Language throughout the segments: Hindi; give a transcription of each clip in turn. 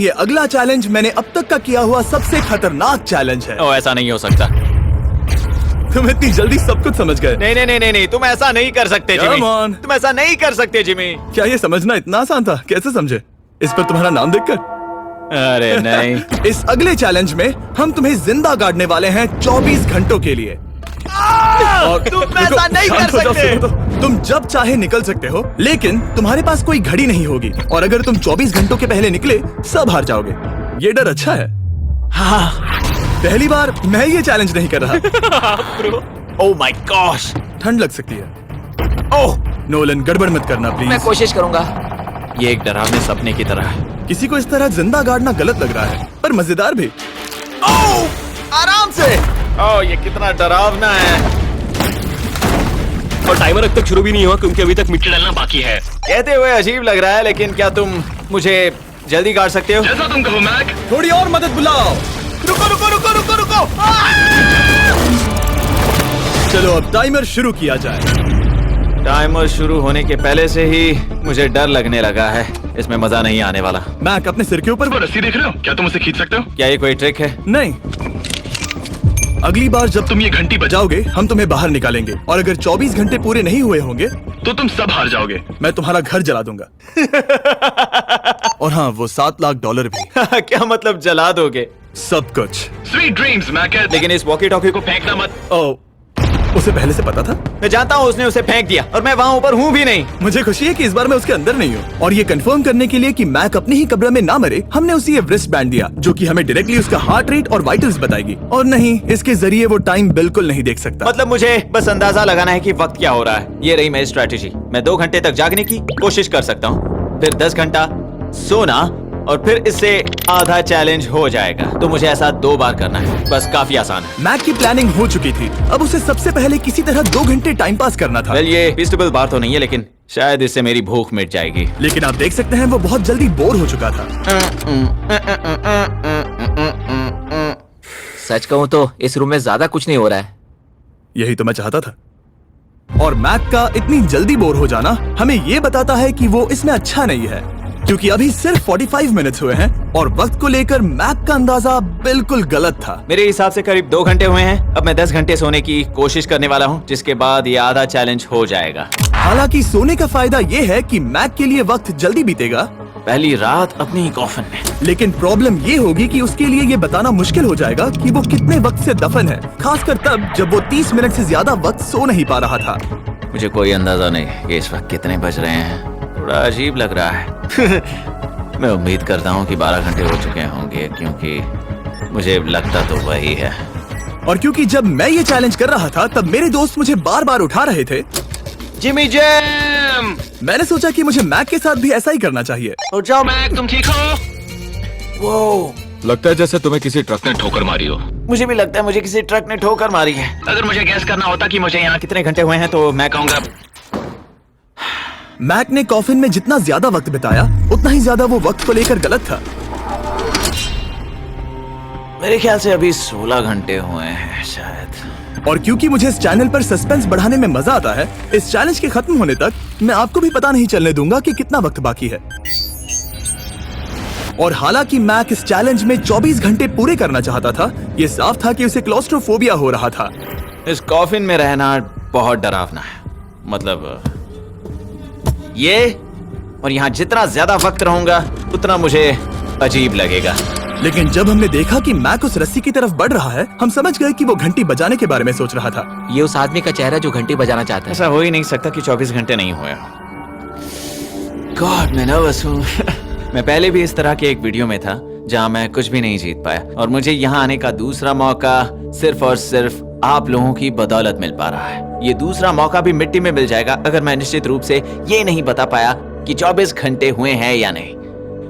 लेकिन ये अगला चैलेंज मैंने अब तक का किया हुआ सबसे खतरनाक चैलेंज है। ओ, ऐसा नहीं हो सकता। तुम इतनी जल्दी सब कुछ समझ गए। नहीं नहीं नहीं नहीं नहीं, तुम ऐसा नहीं कर सकते Come जिमी। on. तुम ऐसा नहीं कर सकते जिमी। क्या ये समझना इतना आसान था? कैसे समझे? इस पर तुम्हारा नाम देखकर? अरे नहीं। इस अगले चैलेंज में हम तुम्हें जिंदा गाड़ने वाले हैं 24 घंटों के लिए। तुम ऐसा नहीं कर शांत हो जाओ, सकते। सुनो तो। तुम जब चाहे निकल सकते हो, लेकिन तुम्हारे पास कोई घड़ी नहीं होगी, और अगर तुम 24 घंटों के पहले निकले सब हार जाओगे। ये डर अच्छा है। हाँ। पहली बार मैं ये चैलेंज नहीं कर रहा। Oh my gosh. ठंड लग सकती है। ओह, नोलन गड़बड़ मत करना मैं प्लीज। कोशिश करूंगा। ये एक डरावने सपने की तरह है। किसी को इस तरह जिंदा गाड़ना गलत लग रहा है, पर मजेदार भी। ओह, आराम से। ओह, ये कितना डरावना है। और टाइमर अब तक शुरू भी नहीं हुआ क्योंकि अभी तक मिट्टी डालना बाकी है। कहते हुए अजीब लग रहा है, लेकिन क्या तुम मुझे जल्दी गाड़ सकते हो? जैसा तुम कहो मैक। थोड़ी और मदद बुलाओ। रुको रुको रुको रुको रुको। चलो अब टाइमर शुरू किया जाए। टाइमर शुरू होने के पहले से ही मुझे डर लगने लगा है। इसमें मजा नहीं आने वाला। मैक अपने सिर के ऊपर। वो रस्सी देख रहे हो? क्या तुम उसे खींच सकते हो? क्या ये कोई ट्रिक है? नहीं, अगली बार जब तुम ये घंटी बजाओगे हम तुम्हें बाहर निकालेंगे, और अगर 24 घंटे पूरे नहीं हुए होंगे तो तुम सब हार जाओगे। मैं तुम्हारा घर जला दूंगा। और हाँ, वो $7 लाख भी। क्या मतलब जला दोगे? सब कुछ। Sweet dreams Mac. लेकिन इस वॉकी टॉकी को फेंकना मत। ओ, उसे पहले से पता था? मैं जानता हूँ उसने उसे फेंक दिया, और मैं वहाँ ऊपर हूँ भी नहीं। मुझे खुशी है कि इस बार मैं उसके अंदर नहीं हूँ। और ये कंफर्म करने के लिए कि मैक अपनी ही कब्र में ना मरे, हमने उसे ये व्रिस्ट बैंड दिया, जो कि हमें डायरेक्टली उसका हार्ट रेट और वाइटल्स बताएगी। और नहीं, इसके जरिए वो टाइम बिल्कुल नहीं देख सकता। मतलब मुझे बस अंदाजा लगाना है कि वक्त क्या हो रहा है। ये रही मेरी स्ट्रेटेजी। मैं 2 घंटे तक जागने की कोशिश कर सकता हूँ, फिर 10 घंटा सोना, और फिर इससे आधा चैलेंज हो जाएगा। तो मुझे ऐसा 2 बार करना है। बस काफी आसान है। मैक की प्लानिंग हो चुकी थी, अब उसे सबसे पहले किसी तरह 2 घंटे टाइम पास करना था। वेल, ये फीस्टेबल बार तो नहीं है, लेकिन शायद इससे मेरी भूख मिट जाएगी। लेकिन आप देख सकते हैं वो बहुत जल्दी बोर हो चुका था। सच कहूँ तो इस रूम में ज्यादा कुछ नहीं हो रहा है। यही तो मैं चाहता था। और मैक का इतनी जल्दी बोर हो जाना हमें ये बताता है कि वो इसमें अच्छा नहीं है, क्योंकि अभी सिर्फ 45 मिनट्स हुए हैं और वक्त को लेकर मैक का अंदाजा बिल्कुल गलत था। मेरे हिसाब से करीब 2 घंटे हुए हैं। अब मैं 10 घंटे सोने की कोशिश करने वाला हूँ, जिसके बाद ये आधा चैलेंज हो जाएगा। हालांकि सोने का फायदा ये है कि मैक के लिए वक्त जल्दी बीतेगा, पहली रात अपनी कॉफिन में। लेकिन प्रॉब्लम ये होगी कि उसके लिए ये बताना मुश्किल हो जाएगा कि वो कितने वक्त से दफन है, खासकर तब जब वो 30 मिनट से ज्यादा वक्त सो नहीं पा रहा था। मुझे कोई अंदाजा नहीं कि इस वक्त कितने बज रहे हैं। थोड़ा अजीब लग रहा है। मैं उम्मीद करता हूँ कि 12 घंटे हो चुके होंगे, क्योंकि मुझे लगता तो वही है। और क्योंकि जब मैं ये चैलेंज कर रहा था तब मेरे दोस्त मुझे बार बार उठा रहे थे। Jimmy jam! मैंने सोचा कि मुझे मैक के साथ भी ऐसा ही करना चाहिए। उठ जाओ मैक, तुम ठीक हो? वो लगता है जैसे तुम्हें किसी ट्रक ने ठोकर मारी हो। मुझे भी लगता है मुझे किसी ट्रक ने ठोकर मारी है। अगर मुझे गैस करना होता कि मुझे यहाँ कितने घंटे हुए हैं तो मैं कहूँगा मैक ने कॉफिन में जितना ज्यादा वक्त बिताया उतना ही ज्यादा वो वक्त को लेकर गलत था। मेरे ख्याल से अभी 16 घंटे हुए हैं शायद। और क्योंकि मुझे इस चैनल पर सस्पेंस बढ़ाने में मजा आता है, इस चैलेंज के खत्म होने तक मैं आपको भी पता नहीं चलने दूंगा कि कितना वक्त बाकी है। और हालांकि मैक इस चैलेंज में 24 घंटे पूरे करना चाहता था, ये साफ था कि उसे क्लॉस्ट्रोफोबिया हो रहा था। इस कॉफिन में रहना बहुत डरावना है। मतलब ये, और यहाँ जितना ज्यादा वक्त रहूंगा उतना मुझे अजीब लगेगा। लेकिन जब हमने देखा कि मैक उस रस्सी की तरफ बढ़ रहा है, हम समझ गए कि वो घंटी बजाने के बारे में सोच रहा था। ये उस आदमी का चेहरा जो घंटी बजाना चाहता है। ऐसा हो ही नहीं सकता कि 24 घंटे नहीं हुए। गॉड, मैं नर्वस हूँ। मैं पहले भी इस तरह के एक वीडियो में था जहाँ मैं कुछ भी नहीं जीत पाया, और मुझे यहाँ आने का दूसरा मौका सिर्फ और सिर्फ आप लोगों की बदौलत मिल पा रहा है। ये दूसरा मौका भी मिट्टी में मिल जाएगा अगर मैं निश्चित रूप से ये नहीं बता पाया कि 24 घंटे हुए हैं या नहीं।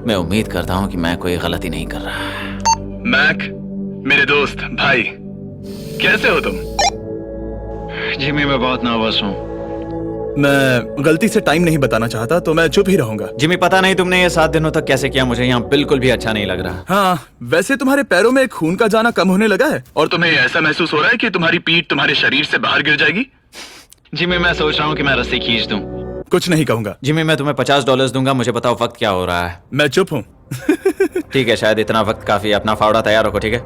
मैं उम्मीद करता हूँ कि मैं कोई गलती नहीं कर रहा। मैक, मेरे दोस्त भाई, कैसे हो तुम? जिमी, मैं बहुत नर्वस हूँ। मैं गलती से टाइम नहीं बताना चाहता तो मैं चुप ही रहूंगा। जिमी, पता नहीं तुमने ये 7 दिनों तक कैसे किया, मुझे यहाँ बिल्कुल भी अच्छा नहीं लग रहा। हाँ, वैसे तुम्हारे पैरों में खून का जाना कम होने लगा है। और तुम्हें ऐसा महसूस हो रहा है कि तुम्हारी पीठ तुम्हारे शरीर से बाहर गिर जाएगी? जिमी, मैं सोच रहा हूँ कि मैं रस्सी खींच दूं। कुछ नहीं कहूंगा। जिमी, मैं तुम्हें $50 दूंगा, मुझे बताओ वक्त क्या हो रहा है। मैं चुप हूँ। ठीक है, शायद इतना वक्त काफी है। अपना फावड़ा तैयार रखो, ठीक है?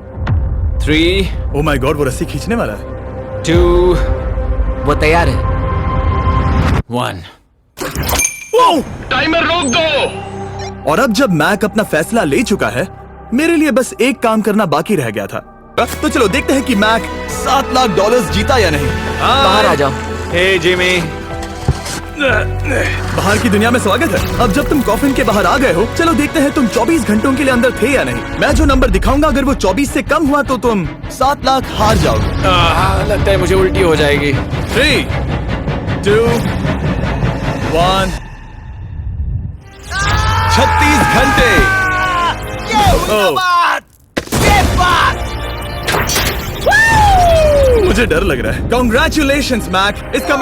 3, ओ माय गॉड, वो रस्सी खींचने वाला है। 2, वो तैयार है। 1। टाइमर रोक दो। और अब जब मैक अपना फैसला ले चुका है, मेरे लिए बस एक काम करना बाकी रह गया था। तो चलो देखते हैं कि मैक $7 लाख जीता या नहीं। बाहर आ जाओ। हे जिमी। बाहर की दुनिया में स्वागत है। अब जब तुम कॉफिन के बाहर आ गए हो, चलो देखते हैं तुम 24 घंटों के लिए अंदर थे या नहीं। मैं जो नंबर दिखाऊंगा, अगर वो 24 से कम हुआ तो तुम 7 लाख हार जाओगे। लगता है मुझे उल्टी हो जाएगी। 3, 2, 1। 36 घंटे। मुझे डर लग रहा है। कॉन्ग्रेचुलेशंस मैक, इसका